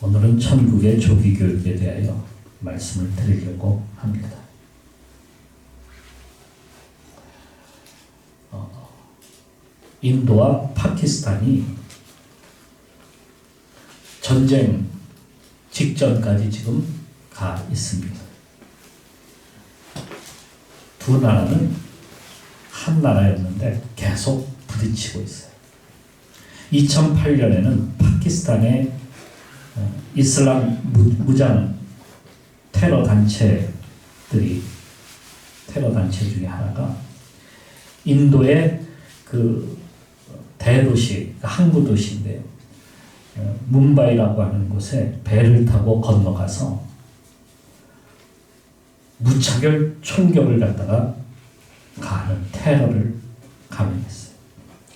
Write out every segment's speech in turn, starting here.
오늘은 천국의 조기교육에 대하여 말씀을 드리려고 합니다. 인도와 파키스탄이 전쟁 직전까지 지금 가 있습니다. 두 나라는 한 나라였는데 계속 부딪히고 있어요. 2008년에는 파키스탄의 이슬람 무장 테러 단체 중에 하나가 인도의 그 대도시, 항구 도시인데요. 뭄바이라고 하는 곳에 배를 타고 건너가서 무차별 총격을 갖다가 가하는 테러를 감행했어요.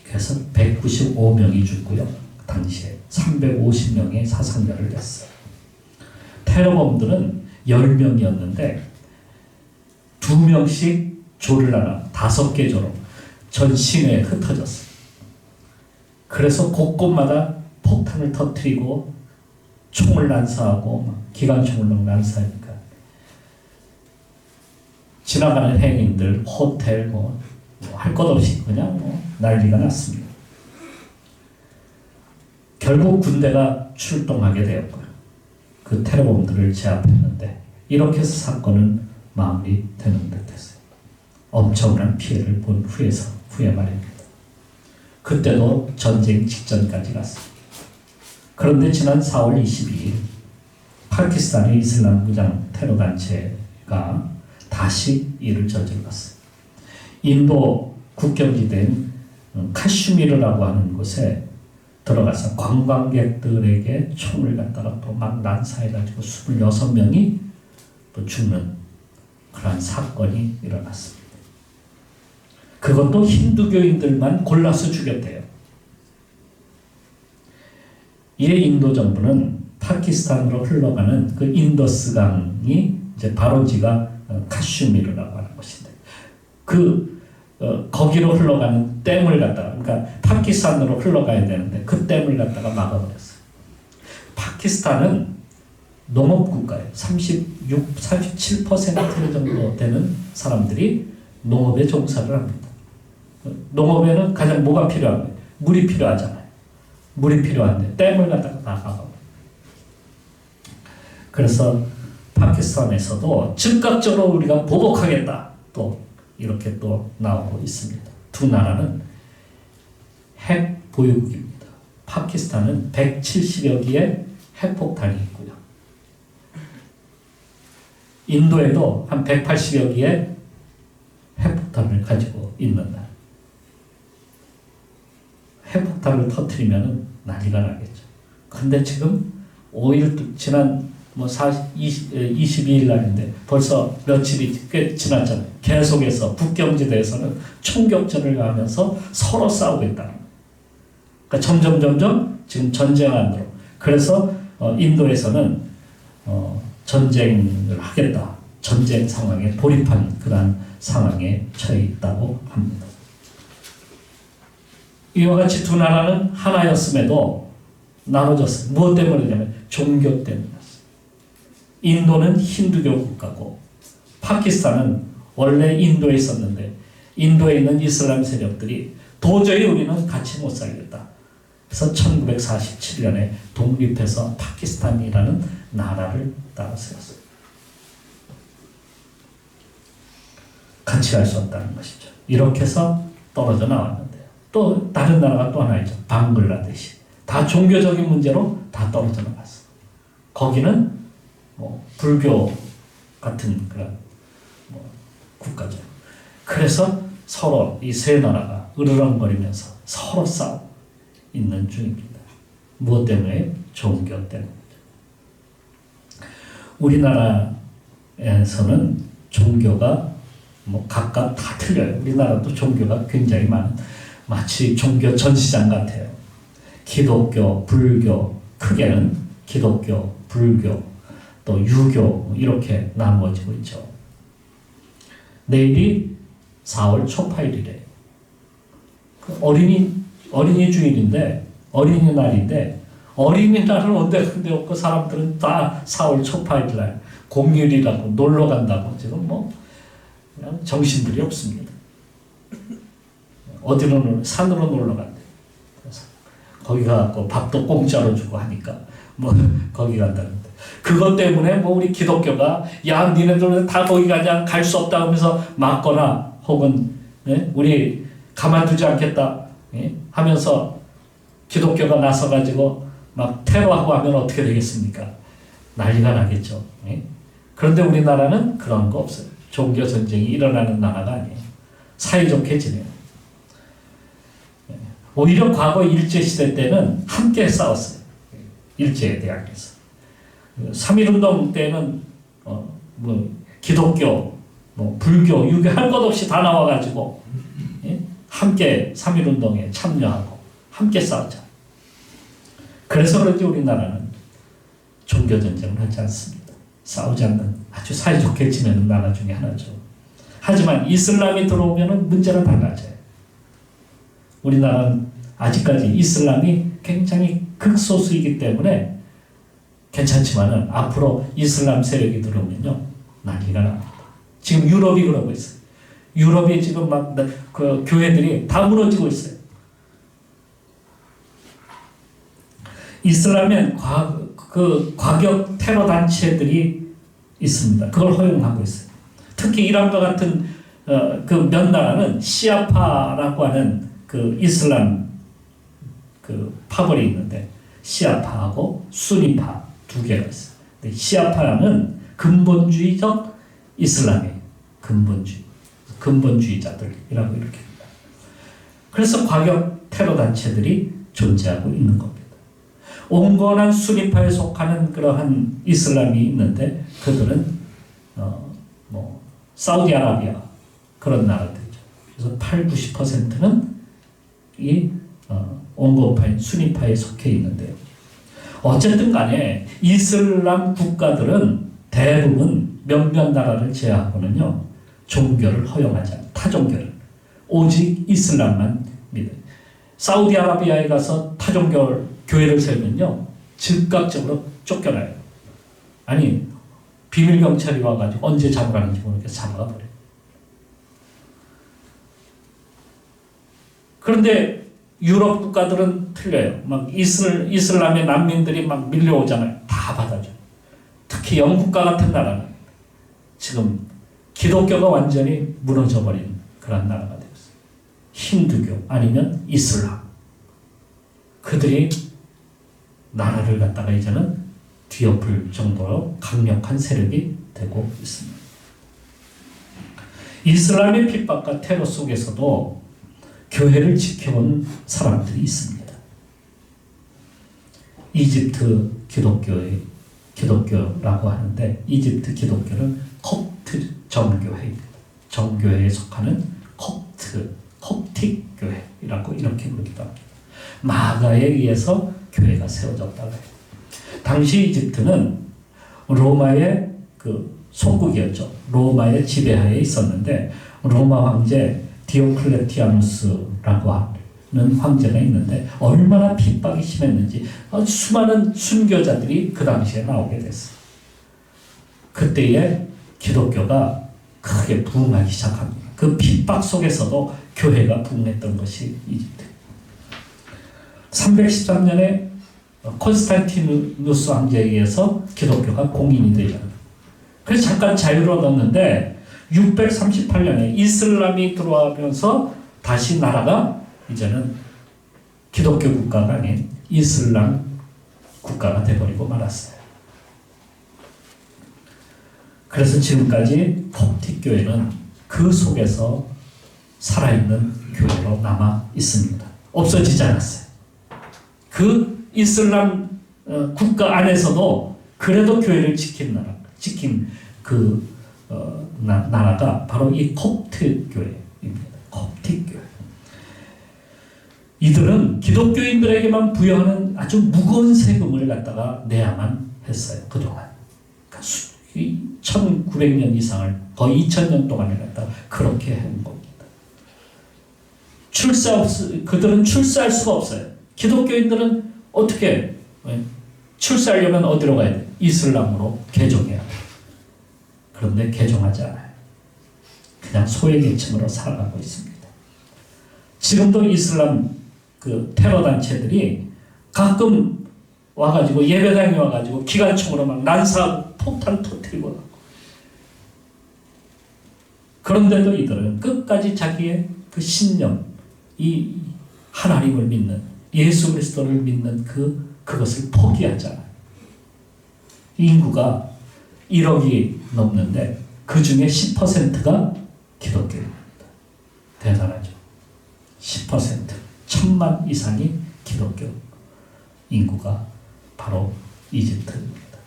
그래서 195명이 죽고요. 당시에 350명의 사상자를 냈어요. 테러범들은 10명이었는데 2명씩 조를 하나 5개 조로 전 시내에 흩어졌어요. 그래서 곳곳마다 폭탄을 터뜨리고 총을 난사하고 기관총을 막 난사하니까 지나가는 행인들, 호텔 할 것 없이 그냥 난리가 났습니다. 결국 군대가 출동하게 되었고요. 그 테러범들을 제압했는데 이렇게 해서 사건은 마무리되는 듯했어요. 엄청난 피해를 본 후에 말입니다. 그때도 전쟁 직전까지 갔습니다. 그런데 지난 4월 22일 파키스탄의 이슬람 무장 테러 단체가 다시 이를 저질렀어요. 인도 국경지대인 카슈미르라고 하는 곳에 들어가서 관광객들에게 총을 갖다가 또 막 난사해가지고 26명이 또 죽는 그러한 사건이 일어났습니다. 그것도 힌두교인들만 골라서 죽였대요. 이에 인도 정부는 파키스탄으로 흘러가는 그 인더스강이 이제 발원지가 카슈미르라고 하는 곳인데 거기로 흘러가는 댐을 갖다가 그러니까 파키스탄으로 흘러가야 되는데 그 댐을 갖다가 막아버렸어요. 파키스탄은 농업국가예요. 37% 정도 되는 사람들이 농업에 종사를 합니다. 농업에는 가장 뭐가 필요합니까? 물이 필요하잖아요. 물이 필요한데 댐을 갖다가 막아버려요. 그래서 파키스탄에서도 즉각적으로 우리가 보복하겠다. 또 이렇게 또 나오고 있습니다. 두 나라는 핵 보유국입니다. 파키스탄은 170여 개의 핵폭탄이 있고요. 인도에도 한 180여 개의 핵폭탄을 가지고 있는 나라. 핵폭탄을 터뜨리면 난리가 나겠죠. 근데 지금 5일 지난 22일 날인데 벌써 며칠이 꽤 지났잖아요. 계속해서 국경지대에서는 총격전을 하면서 서로 싸우고 있다는 거예요. 그러니까 점점 지금 전쟁 안으로. 그래서 인도에서는 전쟁을 하겠다. 전쟁 상황에 돌입한 그러한 상황에 처해 있다고 합니다. 이와 같이 두 나라는 하나였음에도 나눠졌어요. 무엇 때문이냐면 종교 때문이었어요. 인도는 힌두교 국가고 파키스탄은 원래 인도에 있었는데 인도에 있는 이슬람 세력들이 도저히 우리는 같이 못 살겠다. 그래서 1947년에 독립해서 파키스탄이라는 나라를 따로 세웠어요. 같이 갈 수 없다는 것이죠. 이렇게 해서 떨어져 나왔는데요. 또 다른 나라가 또 하나 있죠. 방글라데시. 다 종교적인 문제로 다 떨어져 나갔어요. 거기는 불교 같은 그런 국가죠. 그래서 서로 이 세 나라가 으르렁거리면서 서로 싸우고 있는 중입니다. 무엇 때문에? 종교 때문이죠. 우리나라에서는 종교가 각각 다 틀려요. 우리나라도 종교가 굉장히 많은 마치 종교 전시장 같아요. 기독교, 불교, 크게는 기독교, 불교, 또 유교 이렇게 나누어지고 있죠. 내일이 4월 초파일이래요. 어린이 주일인데 어린이날인데 어린이날은 온데간데 없고 사람들은 다 4월 초파일날 공휴일이라고 놀러 간다고 지금 뭐 그냥 정신들이 없습니다. 어디로 산으로 놀러 간대. 그래서 거기 가고 밥도 공짜로 주고 하니까 뭐 거기 간다는데 그것 때문에 뭐 우리 기독교가 야 니네들은 다 거기 가냐 갈 수 없다 하면서 막거나 혹은 우리 가만두지 않겠다 하면서 기독교가 나서가지고 막 테러하고 하면 어떻게 되겠습니까? 난리가 나겠죠. 그런데 우리나라는 그런 거 없어요. 종교 전쟁이 일어나는 나라가 아니에요. 사이좋게 지내요. 오히려 과거 일제시대 때는 함께 싸웠어요. 일제에 대항해서. 3.1운동 때는 뭐 기독교, 뭐 불교, 유교 할 것 없이 다 나와가지고 함께 3.1운동에 참여하고 함께 싸웠죠. 그래서 그런지 우리나라는 종교전쟁을 하지 않습니다. 싸우지 않는 아주 사이좋게 지내는 나라 중에 하나죠. 하지만 이슬람이 들어오면 문제가 달라져요. 우리나라는 아직까지 이슬람이 굉장히 극소수이기 때문에 괜찮지만은 앞으로 이슬람 세력이 들어오면요 난리가 납니다. 지금 유럽이 그러고 있어요. 유럽이 지금 막 그 교회들이 다 무너지고 있어요. 이슬람엔 과격 테러 단체들이 있습니다. 그걸 허용하고 있어요. 특히 이란과 같은 그 몇 나라는 시아파라고 하는 그 이슬람 그 파벌이 있는데 시아파하고 수니파 두 개가 있어요. 근데 시아파는 근본주의적 이슬람이에요. 근본주의자들이라고 이렇게 합니다. 그래서 과격 테러 단체들이 존재하고 있는 겁니다. 온건한 수니파에 속하는 그러한 이슬람이 있는데 그들은 뭐 사우디아라비아 그런 나라들이죠. 그래서 80~90%는 이 온건파인 수니파에 속해 있는데요. 어쨌든 간에 이슬람 국가들은 대부분 몇몇 나라를 제외하고는요 종교를 허용하지 않아요. 타종교를 오직 이슬람만 믿어요. 사우디아라비아에 가서 타종교 교회를 세우면요 즉각적으로 쫓겨나요. 아니 비밀 경찰이 와가지고 언제 잡아가는지 모르겠어 잡아가 버려요. 그런데 유럽 국가들은 틀려요. 막 이슬람의 난민들이 막 밀려오잖아요. 다 받아줘요. 특히 영국과 같은 나라는 지금 기독교가 완전히 무너져버린 그런 나라가 되었어요. 힌두교 아니면 이슬람. 그들이 나라를 갖다가 이제는 뒤엎을 정도로 강력한 세력이 되고 있습니다. 이슬람의 핍박과 테러 속에서도 교회를 지켜온 사람들이 있습니다. 이집트 기독교라고 하는데 이집트 기독교는 콥트 정교회입니다. 정교회에 속하는 콥틱 교회라고 이렇게 부르기도 합니다. 마가에 의해서 교회가 세워졌다고 해요. 당시 이집트는 로마의 그 속국이었죠. 로마의 지배하에 있었는데 로마 황제 디오클레티아누스라고 하는 황제가 있는데 얼마나 핍박이 심했는지 수많은 순교자들이 그 당시에 나오게 됐어요. 그때에 기독교가 크게 부흥하기 시작합니다. 그 핍박 속에서도 교회가 부흥했던 것이 이집트. 313년에 콘스탄티누스 황제에 의해서 기독교가 공인이 되죠. 그래서 잠깐 자유를 얻었는데 638년에 이슬람이 들어오면서 다시 나라가 이제는 기독교 국가가 아닌 이슬람 국가가 되어버리고 말았어요. 그래서 지금까지 콥틱 교회는 그 속에서 살아있는 교회로 남아 있습니다. 없어지지 않았어요. 그 이슬람 국가 안에서도 그래도 교회를 지킨 그 나라가 바로 이 콥틱 교회입니다. 콥틱 교회. 이들은 기독교인들에게만 부여하는 아주 무거운 세금을 갖다가 내야만 했어요. 그동안. 그러니까 1900년 이상을 거의 2000년 동안을 갖다가 그렇게 한 겁니다. 그들은 출세할 수가 없어요. 기독교인들은 어떻게 출세하려면 어디로 가야 돼? 이슬람으로 개종해야 돼. 그런데 개종하지 않아요. 그냥 소외계층으로 살아가고 있습니다. 지금도 이슬람 그 테러 단체들이 가끔 와가지고 예배당에 와가지고 기관총으로 막 난사하고 폭탄 터뜨리고, 그런데도 이들은 끝까지 자기의 그 신념, 이 하나님을 믿는, 예수 그리스도를 믿는 그것을 포기하잖아요. 인구가 1억이 넘는데 그 중에 10%가 기독교입니다. 대단하죠. 10%, 1000만 이상이 기독교 인구가 바로 이집트입니다.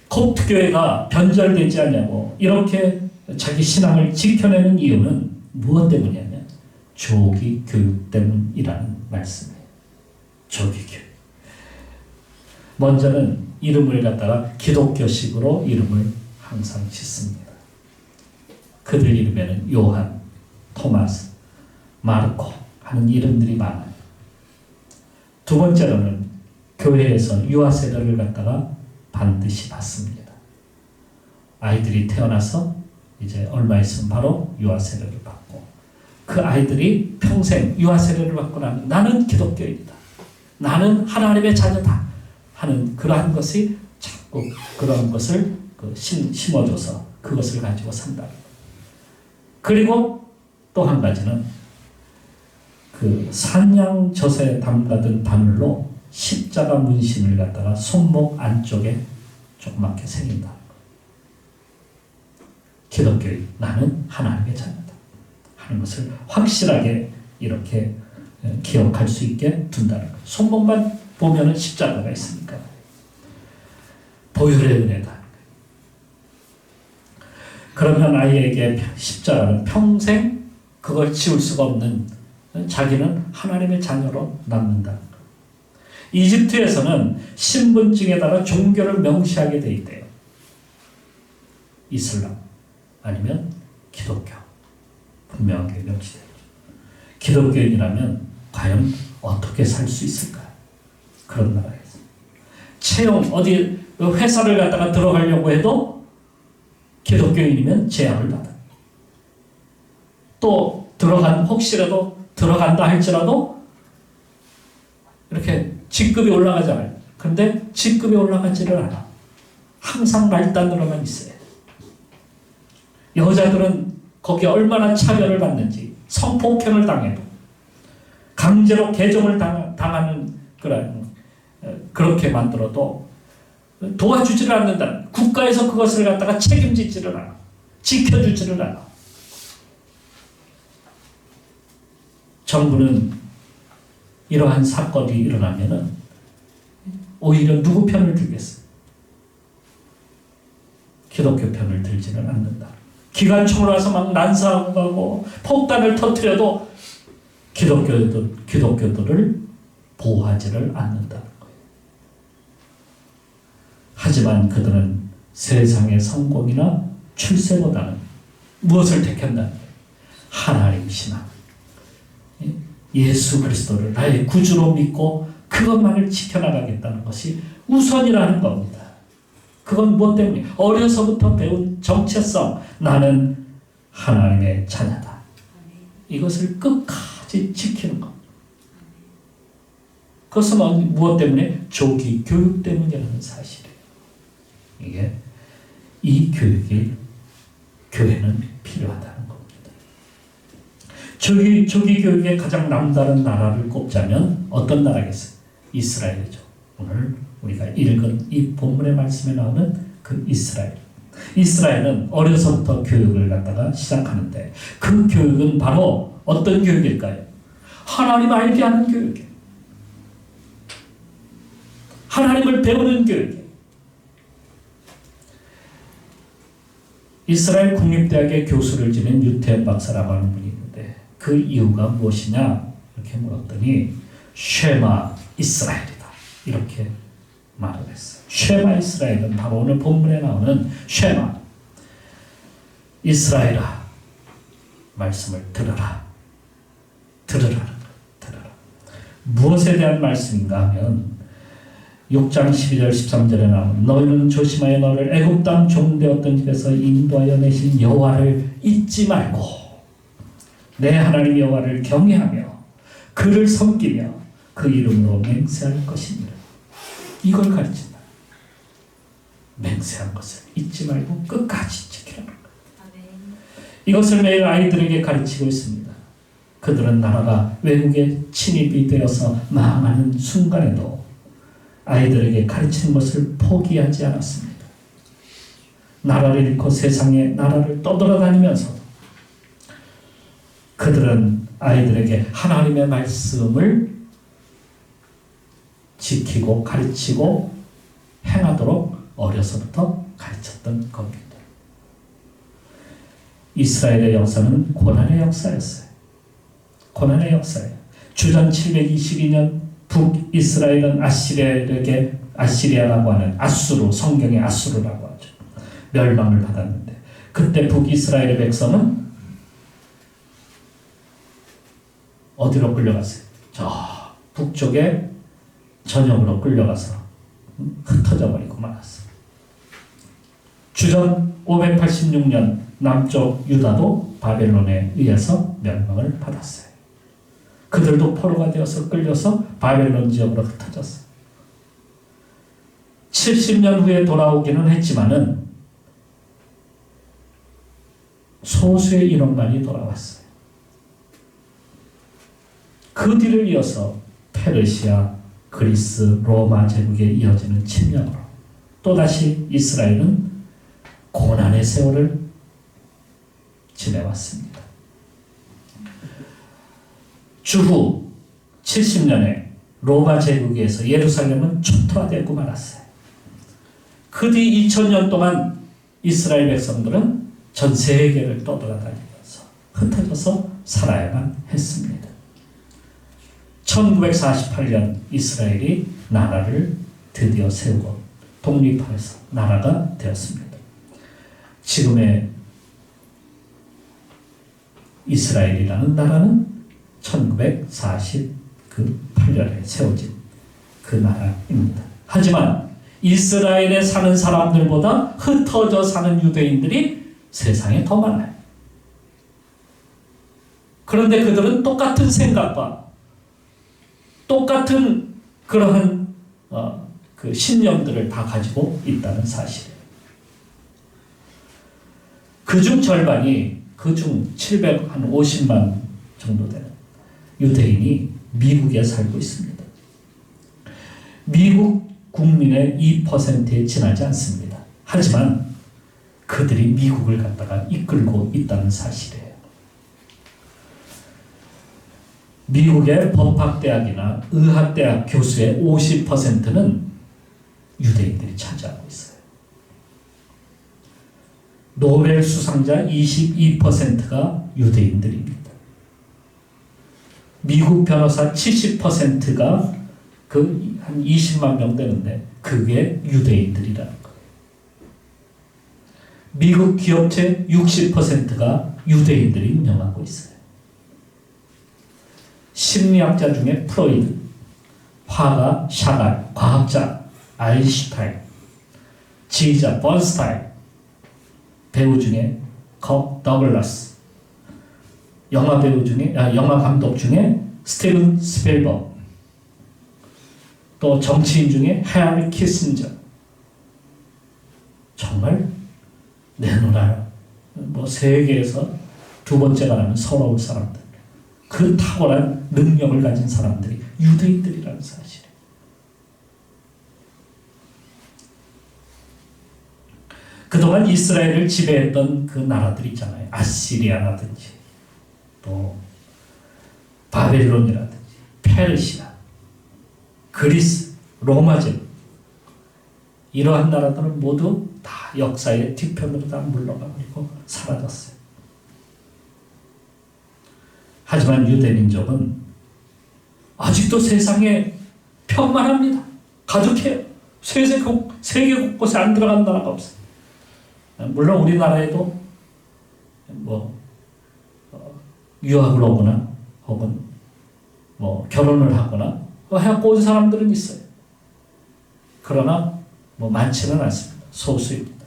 콥트교회가 변절되지 않냐고 이렇게 자기 신앙을 지켜내는 이유는 무엇 때문이냐면 조기 교육 때문이라는 말씀이에요. 조기 교육. 먼저는 이름을 갖다가 기독교식으로 이름을 항상 짓습니다. 그들 이름에는 요한, 토마스, 마르코 하는 이름들이 많아요. 두 번째로는 교회에서 유아세례를 갖다가 반드시 받습니다. 아이들이 태어나서 이제 얼마 있으면 바로 유아세례를 받고, 그 아이들이 평생 유아세례를 받고 나면 나는 기독교인이다, 나는 하나님의 자녀다 하는 그러한 것이 자꾸 그런 것을 심어줘서 그것을 가지고 산다. 그리고 또 한 가지는 그 산양젖에 담가둔 바늘로 십자가 문신을 갖다가 손목 안쪽에 조그맣게 새긴다. 기독교인, 나는 하나님의 자녀다 하는 것을 확실하게 이렇게 기억할 수 있게 둔다는 것. 손목만 보면은 십자가가 있으니까 보혈의 은혜다. 그러면 아이에게 십자가는 평생 그걸 지울 수가 없는, 자기는 하나님의 자녀로 남는다. 이집트에서는 신분증에다가 종교를 명시하게 돼 있대요. 이슬람 아니면 기독교 분명하게 명시돼요. 기독교인이라면 과연 어떻게 살 수 있을까? 그런 나라에서 채용 어디 회사를 갖다가 들어가려고 해도 기독교인이면 제약을 받아. 또 혹시라도 들어간다 할지라도 이렇게 직급이 올라가잖아요. 그런데 직급이 올라가지를 않아. 항상 말단으로만 있어요. 여자들은 거기에 얼마나 차별을 받는지, 성폭행을 당해도, 강제로 개종을 당하는 그렇게 만들어도 도와주지를 않는다. 국가에서 그것을 갖다가 책임지지를 않아. 지켜주지를 않아. 정부는 이러한 사건이 일어나면은 오히려 누구 편을 들겠어요? 기독교 편을 들지는 않는다. 기관총으로 와서 막 난사하고 가고 폭탄을 터뜨려도 기독교들을 보호하지를 않는다는 거예요. 하지만 그들은 세상의 성공이나 출세보다는 무엇을 택한다는 거예요? 하나님 신앙. 예수 그리스도를 나의 구주로 믿고 그것만을 지켜나가겠다는 것이 우선이라는 겁니다. 그건 무엇 때문에? 어려서부터 배운 정체성, 나는 하나님의 자녀다. 이것을 끝까지 지키는 것. 그것은 무엇 때문에? 조기 교육 때문이라는 사실이에요. 이 교육이 교회는 필요하다는 겁니다. 조기 교육의 가장 남다른 나라를 꼽자면 어떤 나라겠어요? 이스라엘이죠. 오늘 우리가 읽은 이 본문의 말씀에 나오는 그 이스라엘. 이스라엘은 어려서부터 교육을 갖다가 시작하는데 그 교육은 바로 어떤 교육일까요? 하나님 알게 하는 교육이에요. 하나님을 배우는 교육이에요. 이스라엘 국립대학의 교수를 지낸 유태현 박사라고 하는 분이 있는데 그 이유가 무엇이냐 이렇게 물었더니 쉐마 이스라엘이다 이렇게 말을 했어요. 쉐마 이스라엘은 바로 오늘 본문에 나오는 쉐마 이스라엘아 말씀을 들어라. 들어라. 무엇에 대한 말씀인가 하면 6장 12절 13절에 나오는 너희는 조심하여 너를 애굽 땅 종되었던 집에서 인도하여 내신 여호와를 잊지 말고 내 하나님 여호와를 경외하며 그를 섬기며 그 이름으로 맹세할 것이니라. 이걸 가르친다. 맹세한 것을 잊지 말고 끝까지 지키라는 거예요. 이것을 매일 아이들에게 가르치고 있습니다. 그들은 나라가 외국에 침입이 되어서 망하는 순간에도 아이들에게 가르치는 것을 포기하지 않았습니다. 나라를 잃고 세상에 나라를 떠돌아다니면서 그들은 아이들에게 하나님의 말씀을 지키고 가르치고 행하도록 어려서부터 가르쳤던 겁니다. 이스라엘의 역사는 고난의 역사였어요. 고난의 역사예요. 주전 722년 북이스라엘은 아시리아라고 하는 아수르, 성경의 아수르라고 하죠. 멸망을 받았는데 그때 북이스라엘의 백성은 어디로 끌려갔어요? 저 북쪽에 전역으로 끌려가서 흩어져 버리고 말았어요. 주전 586년 남쪽 유다도 바벨론에 의해서 멸망을 받았어요. 그들도 포로가 되어서 끌려서 바벨론 지역으로 흩어졌어요. 70년 후에 돌아오기는 했지만은 소수의 인원만이 돌아왔어요. 그 뒤를 이어서 페르시아, 그리스, 로마 제국에 이어지는 침략으로 또다시 이스라엘은 고난의 세월을 지내왔습니다. 주후 70년에 로마 제국에서 예루살렘은 초토화되고 말았어요. 그 뒤 2000년 동안 이스라엘 백성들은 전 세계를 떠돌아다니면서 흩어져서 살아야만 했습니다. 1948년 이스라엘이 나라를 드디어 세우고 독립해서 나라가 되었습니다. 지금의 이스라엘이라는 나라는 1948년에 세워진 그 나라입니다. 하지만 이스라엘에 사는 사람들보다 흩어져 사는 유대인들이 세상에 더 많아요. 그런데 그들은 똑같은 생각과 똑같은 그러한 그 신념들을 다 가지고 있다는 사실이에요. 그중 절반이 그중 750만 정도 되는 유대인이 미국에 살고 있습니다. 미국 국민의 2%에 지나지 않습니다. 하지만 그들이 미국을 갖다가 이끌고 있다는 사실이에요. 미국의 법학대학이나 의학대학 교수의 50%는 유대인들이 차지하고 있어요. 노벨 수상자 22%가 유대인들입니다. 미국 변호사 70%가 그 한 20만 명 되는데 그게 유대인들이라는 거예요. 미국 기업체 60%가 유대인들이 운영하고 있어요. 심리학자 중에 프로이드, 화가 샤갈, 과학자 아인슈타인, 지휘자 번스타인, 배우 중에 컵 더글라스, 영화 감독 중에 스티븐 스필버그, 또 정치인 중에 헨리 키신저. 정말 내노라 세계에서 두 번째가 나는 서러울 사람들, 그 탁월한 능력을 가진 사람들이 유대인들이라는 사실이에요. 그동안 이스라엘을 지배했던 그 나라들 있잖아요. 아시리아라든지 또 바벨론이라든지 페르시아, 그리스, 로마 제국, 이러한 나라들은 모두 다 역사의 뒤편으로 다 물러가 버리고 사라졌어요. 하지만 유대민족은 아직도 세상에 편만합니다. 가득해요. 세계 곳곳에 안 들어간 나라가 없어요. 물론 우리나라에도 유학을 오거나 혹은 결혼을 하거나 해갖고 온 사람들은 있어요. 그러나 많지는 않습니다. 소수입니다.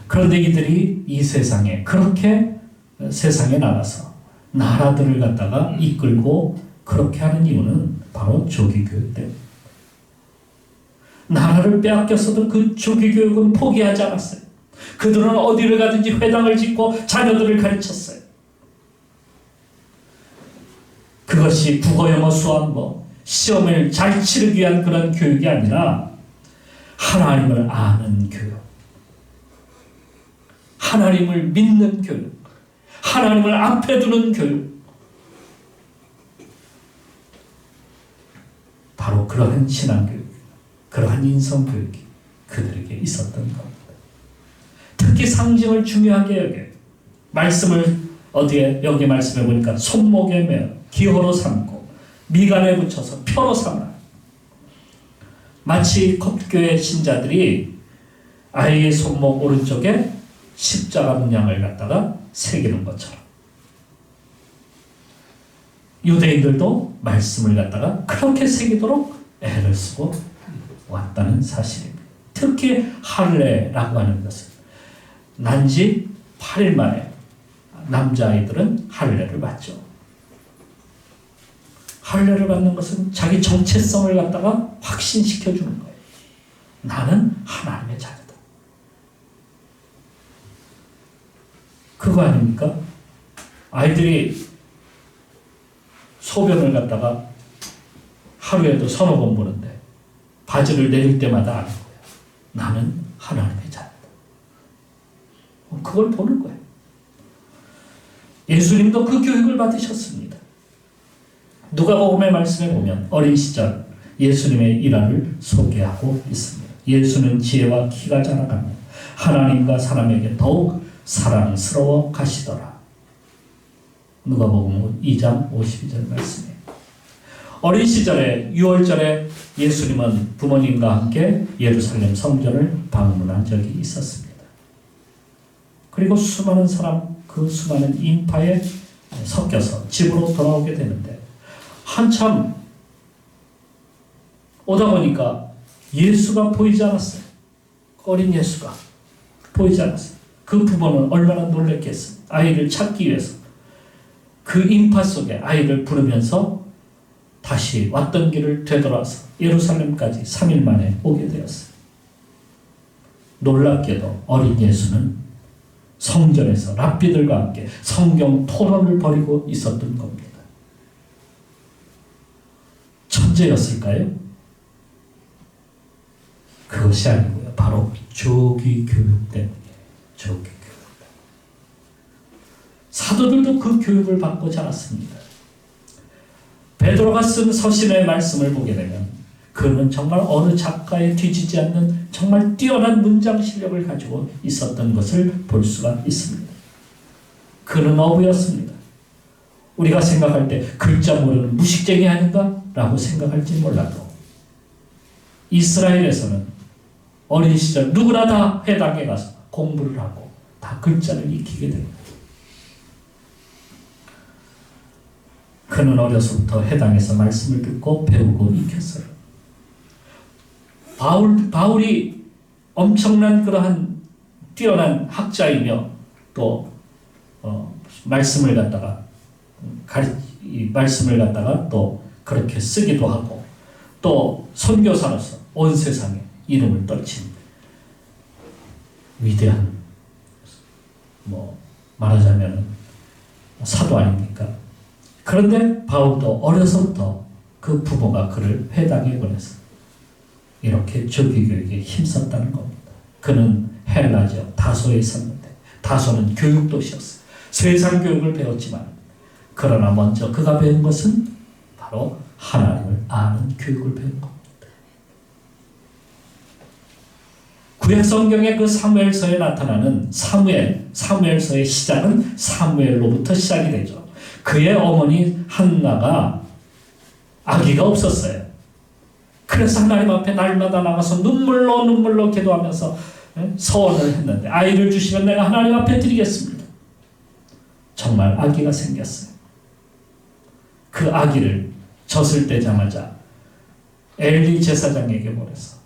그런데 이들이 이 세상에 그렇게 세상에 나가서 나라들을 갖다가 이끌고 그렇게 하는 이유는 바로 조기교육 때문입니다. 나라를 빼앗겼어도 그 조기교육은 포기하지 않았어요. 그들은 어디를 가든지 회당을 짓고 자녀들을 가르쳤어요. 그것이 국어, 영어, 수학, 시험을 잘 치르기 위한 그런 교육이 아니라 하나님을 아는 교육, 하나님을 믿는 교육, 하나님을 앞에 두는 교육, 바로 그러한 신앙교육, 그러한 인성교육이 그들에게 있었던 겁니다. 특히 상징을 중요하게 여겨요. 말씀을 여기 말씀해 보니까 손목에 매어 기호로 삼고 미간에 붙여서 표로 삼아. 마치 kop교의 신자들이 아이의 손목 오른쪽에 십자가 문양을 갖다가 새기는 것처럼 유대인들도 말씀을 갖다가 그렇게 새기도록 애를 쓰고 왔다는 사실입니다. 특히 할례라고 하는 것은 난지 8일 만에 남자아이들은 할례를 받죠. 할례를 받는 것은 자기 정체성을 갖다가 확신시켜 주는 거예요. 나는 하나님의 자녀다. 그거 아닙니까? 아이들이 소변을 갖다가 하루에도 서너 번 보는데 바지를 내릴 때마다 아는 거예요. 나는 하나님의 자녀다. 그걸 보는 거예요. 예수님도 그 교육을 받으셨습니다. 누가복음의 말씀에 보면 어린 시절 예수님의 일화를 소개하고 있습니다. 예수는 지혜와 키가 자라가며 하나님과 사람에게 더욱 사랑스러워 가시더라. 누가복음 2장 52절 말씀이에요. 어린 시절에 6월절에 예수님은 부모님과 함께 예루살렘 성전을 방문한 적이 있었습니다. 그리고 수많은 사람, 그 수많은 인파에 섞여서 집으로 돌아오게 되는데 한참 오다 보니까 예수가 보이지 않았어요. 어린 예수가 보이지 않았어요. 그 부모는 얼마나 놀랐겠어요. 아이를 찾기 위해서 그 인파 속에 아이를 부르면서 다시 왔던 길을 되돌아서 예루살렘까지 3일 만에 오게 되었어요. 놀랍게도 어린 예수는 성전에서 랍비들과 함께 성경 토론을 벌이고 있었던 겁니다. 천재였을까요? 그것이 아니고요. 바로 조기 교육 때문이에요. 조기 교육. 사도들도 그 교육을 받고 자랐습니다. 베드로가 쓴 서신의 말씀을 보게 되면 그는 정말 어느 작가에 뒤지지 않는 정말 뛰어난 문장 실력을 가지고 있었던 것을 볼 수가 있습니다. 그는 어부였습니다. 우리가 생각할 때 글자 모르는 무식쟁이 아닌가? 라고 생각할지 몰라도 이스라엘에서는 어린 시절 누구나 다 회당에 가서 공부를 하고 다 글자를 익히게 됩니다. 그는 어려서부터 회당에서 말씀을 듣고 배우고 익혔어요. 바울이 엄청난 그러한 뛰어난 학자이며 또 말씀을 갖다가 또 그렇게 쓰기도 하고 또 선교사로서 온 세상에 이름을 떨친 위대한 말하자면 사도 아닙니까? 그런데 바울도 어려서부터 그 부모가 그를 회당에 보내서 이렇게 조기교육에 힘썼다는 겁니다. 그는 헬라 지역 다소에 있었는데 다소는 교육도시였어요. 세상 교육을 배웠지만 그러나 먼저 그가 배운 것은 바로 하나님을 아는 교육을 배운 겁니다. 구약 성경의 그 사무엘서에 나타나는 사무엘서의 시작은 사무엘로부터 시작이 되죠. 그의 어머니 한나가 아기가 없었어요. 그래서 하나님 앞에 날마다 나가서 눈물로 기도하면서 서원을 했는데 아이를 주시면 내가 하나님 앞에 드리겠습니다. 정말 아기가 생겼어요. 그 아기를 젖을 떼자마자 엘리 제사장에게 보내서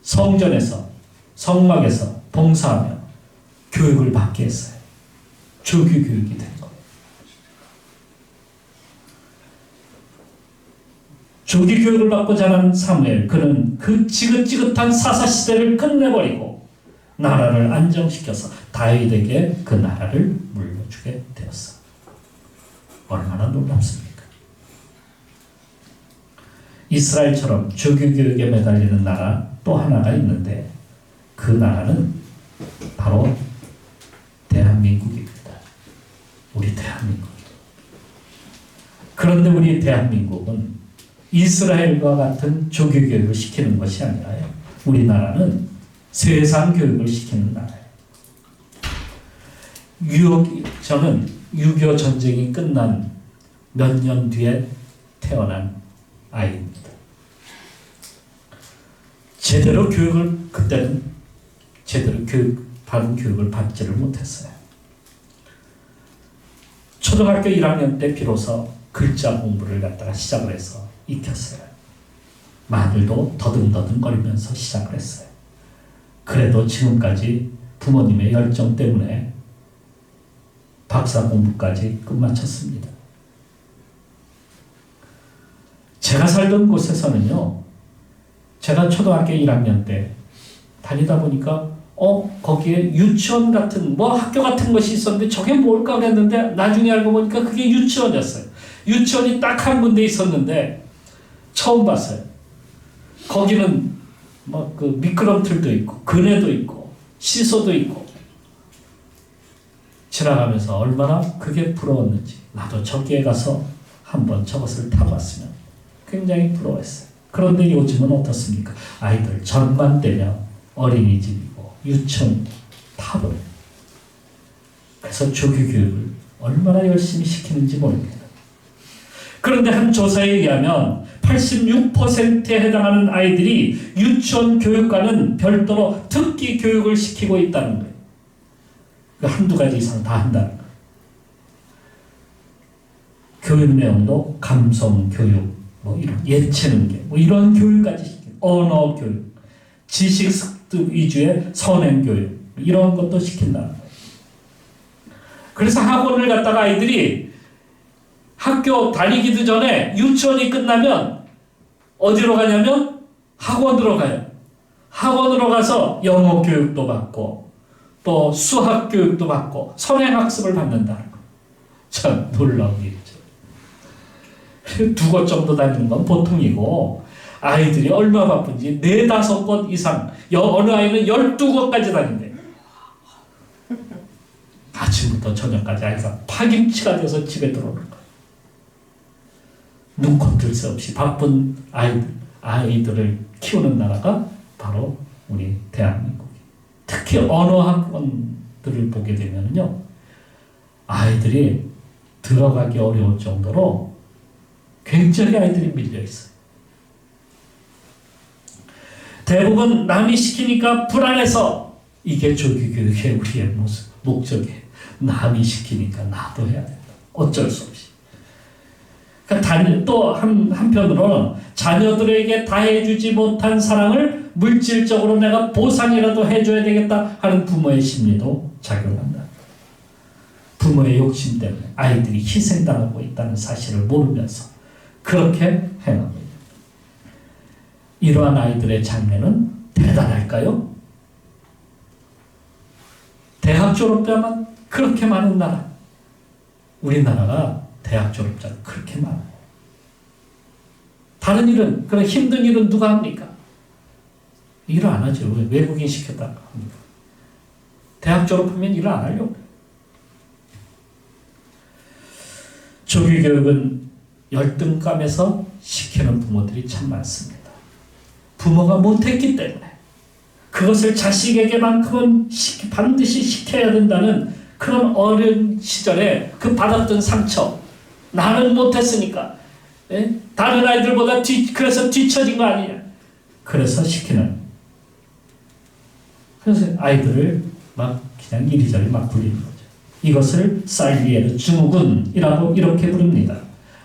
성전에서 성막에서 봉사하며 교육을 받게 했어요. 조교 교육이 된 거예요. 조교 교육을 받고 자란 사무엘, 그는 그 지긋지긋한 사사시대를 끝내버리고 나라를 안정시켜서 다윗에게 그 나라를 물려주게 되었어. 얼마나 놀랍습니까? 이스라엘처럼 조교 교육에 매달리는 나라 또 하나가 있는데 그 나라는 바로 대한민국입니다. 우리 대한민국. 그런데 우리 대한민국은 이스라엘과 같은 조교 교육을 시키는 것이 아니라요. 우리나라는 세상 교육을 시키는 나라예요. 저는 6.25 전쟁이 끝난 몇 년 뒤에 태어난 아이입니다. 제대로 교육을, 그때는 제대로 바른 교육을 받지를 못했어요. 초등학교 1학년 때 비로소 글자 공부를 갖다가 시작을 해서 익혔어요. 말도 더듬더듬거리면서 시작을 했어요. 그래도 지금까지 부모님의 열정 때문에 박사 공부까지 끝마쳤습니다. 제가 살던 곳에서는요, 제가 초등학교 1학년 때 다니다 보니까 거기에 유치원 같은 학교 같은 것이 있었는데 저게 뭘까 그랬는데 나중에 알고 보니까 그게 유치원이었어요. 유치원이 딱 한 군데 있었는데 처음 봤어요. 거기는 그 미끄럼틀도 있고 그네도 있고 시소도 있고 지나가면서 얼마나 그게 부러웠는지, 나도 저기에 가서 한번 저것을 타봤으면 굉장히 부러웠어요. 그런데 요즘은 어떻습니까? 아이들 전만 되면 어린이집이고 유치원 타버려요. 그래서 조교 교육을 얼마나 열심히 시키는지 모릅니다. 그런데 한 조사에 의하면 86%에 해당하는 아이들이 유치원 교육과는 별도로 특기 교육을 시키고 있다는 거예요. 한두 가지 이상 다 한다는 거예요. 교육 내용도 감성 교육, 이런 예체능 교육, 이런 교육까지 시키고, 언어 교육, 지식 습득 위주의 선행 교육, 이런 것도 시킨다는 거예요. 그래서 학원을 갔다가 아이들이 학교 다니기도 전에 유치원이 끝나면 어디로 가냐면 학원으로 가요. 학원으로 가서 영어 교육도 받고 또 수학 교육도 받고 선행학습을 받는다는 거. 참 놀라운 일이죠. 두 곳 정도 다니는 건 보통이고 아이들이 얼마나 바쁜지 4-5곳 이상, 어느 아이는 12곳까지 다닌대요. 아침부터 저녁까지 아이가 파김치가 돼서 집에 들어오는 거예요. 눈코 뜰 새 없이 바쁜 아이들을 키우는 나라가 바로 우리 대한민국이에요. 특히 언어 학원들을 보게 되면요, 아이들이 들어가기 어려울 정도로 굉장히 아이들이 밀려 있어요. 대부분 남이 시키니까 불안해서, 이게 조기교육의 우리의 목적이에요. 남이 시키니까 나도 해야 된다. 어쩔 수 없이. 또 한편으로는 자녀들에게 다 해주지 못한 사랑을 물질적으로 내가 보상이라도 해줘야 되겠다 하는 부모의 심리도 작용한다. 부모의 욕심 때문에 아이들이 희생당하고 있다는 사실을 모르면서 그렇게 행하고 있다. 이러한 아이들의 장래는 대단할까요? 대학 졸업자만 그렇게 많은 나라, 우리나라가 대학 졸업자가 그렇게 많아요. 다른 일은, 그런 힘든 일은 누가 합니까? 일을 안 하죠. 외국인 시켰다 합니까? 대학 졸업하면 일을 안 하려고. 조기교육은 열등감에서 시키는 부모들이 참 많습니다. 부모가 못했기 때문에 그것을 자식에게만큼은 반드시 시켜야 된다는 그런 어린 시절에 그 받았던 상처, 나는 못했으니까 다른 아이들보다 그래서 뒤처진 거 아니냐, 그래서 시키는, 그래서 아이들을 막 그냥 이리저리 막 굴리는 거죠. 이것을 살리에르 증후군이라고 이렇게 부릅니다.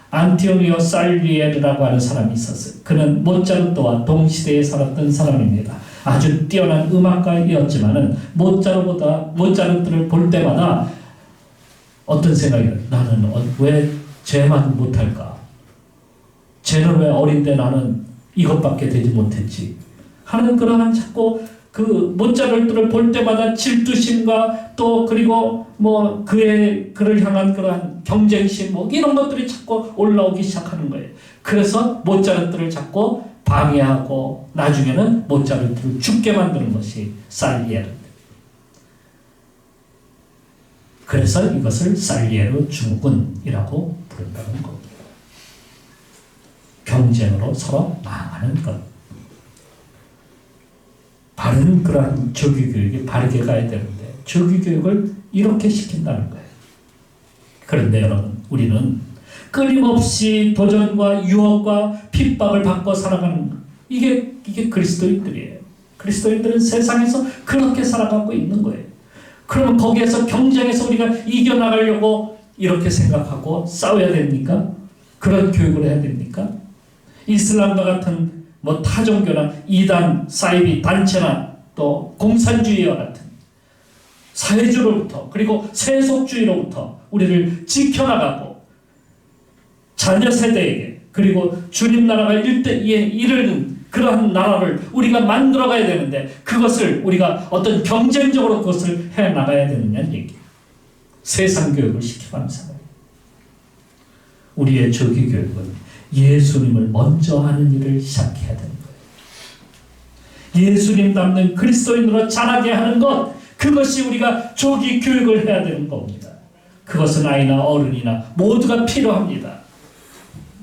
안티오니오 살리에르라고 하는 사람이 있었어요. 그는 모차르트와 동시대에 살았던 사람입니다. 아주 뛰어난 음악가였지만은 모차르트를 볼 때마다 어떤 생각이 들어요. 나는 왜 쟤만 못할까? 쟤는 왜 어린데 나는 이것밖에 되지 못했지? 하는 그러한 자꾸 그 모차르트를 볼 때마다 질투심과 또 그리고 뭐 그를 향한 그러한 경쟁심 뭐 이런 것들이 자꾸 올라오기 시작하는 거예요. 그래서 모차르트를 자꾸 방해하고 나중에는 모차르트를 죽게 만드는 것이 살리에르. 그래서 이것을 살리에르 증후군이라고 부른다는 겁니다. 경쟁으로 서로 망하는 것. 바른 그러한 조기교육이 바르게 가야 되는데 조기교육을 이렇게 시킨다는 거예요. 그런데 여러분, 우리는 끊임없이 도전과 유혹과 핍박을 받고 살아가는 것. 이게 그리스도인들이에요. 그리스도인들은 세상에서 그렇게 살아가고 있는 거예요. 그러면 거기에서 경쟁에서 우리가 이겨나가려고 이렇게 생각하고 싸워야 됩니까? 그런 교육을 해야 됩니까? 이슬람과 같은 뭐 타종교나 이단, 사이비 단체나 또 공산주의와 같은 사회주의로부터 그리고 세속주의로부터 우리를 지켜나가고 자녀 세대에게 그리고 주님 나라가 이르는 그러한 나라를 우리가 만들어가야 되는데 그것을 우리가 어떤 경쟁적으로 그것을 해나가야 되느냐는 얘기예요. 세상 교육을 시켜가면서 우리의 조기 교육은 예수님을 먼저 하는 일을 시작해야 되는 거예요. 예수님 닮는 그리스도인으로 자라게 하는 것, 그것이 우리가 조기 교육을 해야 되는 겁니다. 그것은 아이나 어른이나 모두가 필요합니다.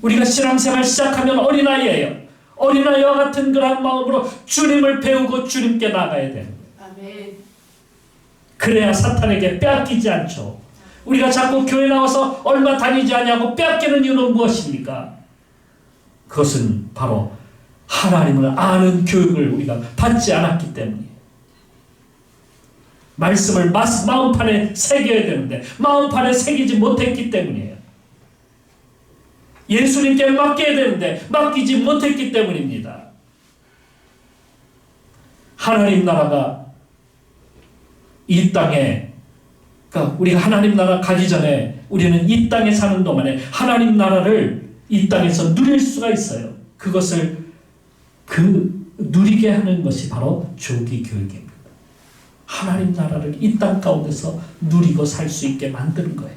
우리가 신앙생활 시작하면 어린아이예요. 어린아이와 같은 그런 마음으로 주님을 배우고 주님께 나가야 되는 거예요. 아멘. 그래야 사탄에게 빼앗기지 않죠. 우리가 자꾸 교회 나와서 얼마 다니지 않냐고 빼앗기는 이유는 무엇입니까? 그것은 바로 하나님을 아는 교육을 우리가 받지 않았기 때문이에요. 말씀을 마음판에 새겨야 되는데 마음판에 새기지 못했기 때문이에요. 예수님께 맡겨야 되는데 맡기지 못했기 때문입니다. 하나님 나라가 이 땅에, 그러니까 우리가 하나님 나라 가기 전에 우리는 이 땅에 사는 동안에 하나님 나라를 이 땅에서 누릴 수가 있어요. 그것을 누리게 하는 것이 바로 조기 교육입니다. 하나님 나라를 이 땅 가운데서 누리고 살 수 있게 만드는 거예요.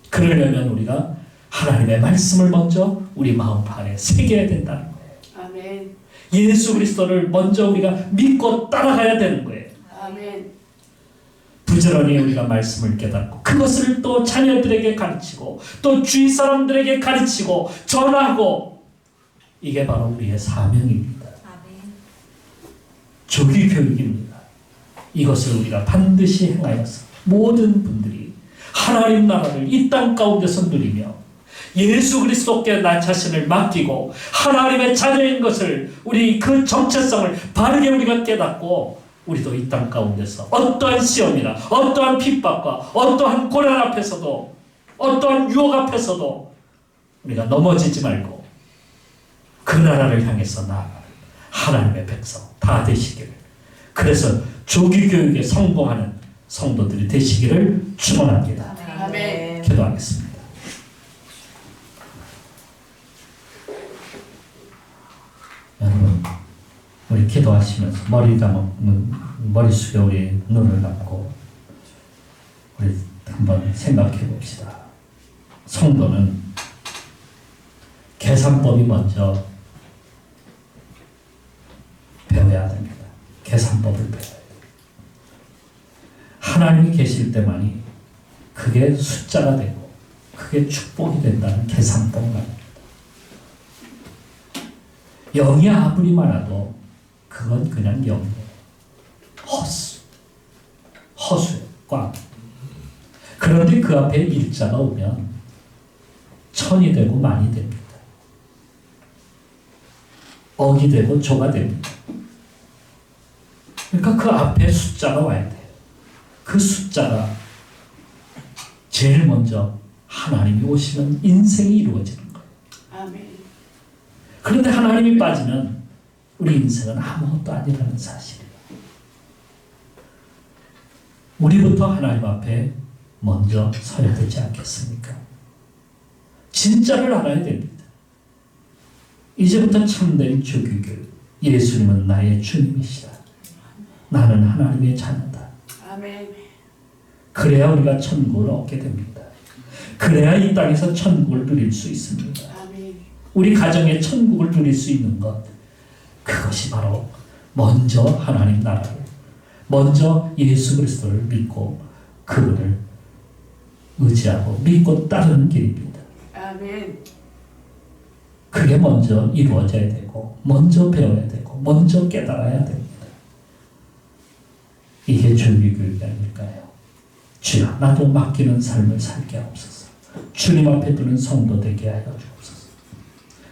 그러려면 우리가 하나님의 말씀을 먼저 우리 마음판에 새겨야 된다는 거예요. 아멘. 예수 그리스도를 먼저 우리가 믿고 따라가야 되는 거예요. 아멘. 부지런히 우리가 말씀을 깨닫고 그것을 또 자녀들에게 가르치고 또 주위 사람들에게 가르치고 전하고, 이게 바로 우리의 사명입니다. 아멘. 조기 교육입니다. 이것을 우리가 반드시 행하여서 모든 분들이 하나님 나라를 이 땅 가운데서 누리며 예수 그리스도께 나 자신을 맡기고 하나님의 자녀인 것을, 우리 그 정체성을 바르게 우리가 깨닫고 우리도 이 땅 가운데서 어떠한 시험이나 어떠한 핍박과 어떠한 고난 앞에서도 어떠한 유혹 앞에서도 우리가 넘어지지 말고 그 나라를 향해서 나아가는 하나님의 백성 다 되시기를, 그래서 조기 교육에 성공하는 성도들이 되시기를 축원합니다. 아멘. 기도하겠습니다. 여러분, 우리 기도하시면서 머리 숙여 우리 눈을 감고 우리 한번 생각해 봅시다. 성도는 계산법이 먼저 배워야 됩니다. 계산법을 배워야 돼요. 하나님이 계실 때만이 그게 숫자가 되고 그게 축복이 된다는 계산법을 합니다. 0이 아무리 많아도 그건 그냥 0이에요. 허수예요. 꽝. 그런데 그 앞에 일자가 오면 1000이 되고 만이 됩니다. 억이 되고 조가 됩니다. 그러니까 그 앞에 숫자가 와야 돼요. 그 숫자가 제일 먼저 하나님이 오시면 인생이 이루어지는 거예요. 아멘. 그런데 하나님이 빠지면 우리 인생은 아무것도 아니라는 사실이에요. 우리부터 하나님 앞에 먼저 서야 되지 않겠습니까? 진짜를 알아야 됩니다. 이제부터 참된 주기교육. 예수님은 나의 주님이시다. 나는 하나님의 자녀다. 아멘. 그래야 우리가 천국을 얻게 됩니다. 그래야 이 땅에서 천국을 누릴 수 있습니다. 아멘. 우리 가정에 천국을 누릴 수 있는 것, 그것이 바로 먼저 하나님 나라를, 먼저 예수 그리스도를 믿고 그분을 의지하고 믿고 따르는 길입니다. 아멘. 그게 먼저 이루어져야 되고 먼저 배워야 되고 먼저 깨달아야 됩니다. 이게 준비교육이 아닐까요? 주여, 나도 맡기는 삶을 살게 하옵소서. 주님 앞에 두는 성도 되게 하여 주옵소서.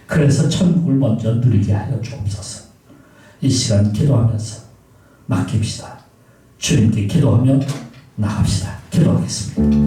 그래서 천국을 먼저 누리게 하여 주옵소서. 이 시간 기도하면서 맡깁시다. 주님께 기도하며 나갑시다. 기도하겠습니다.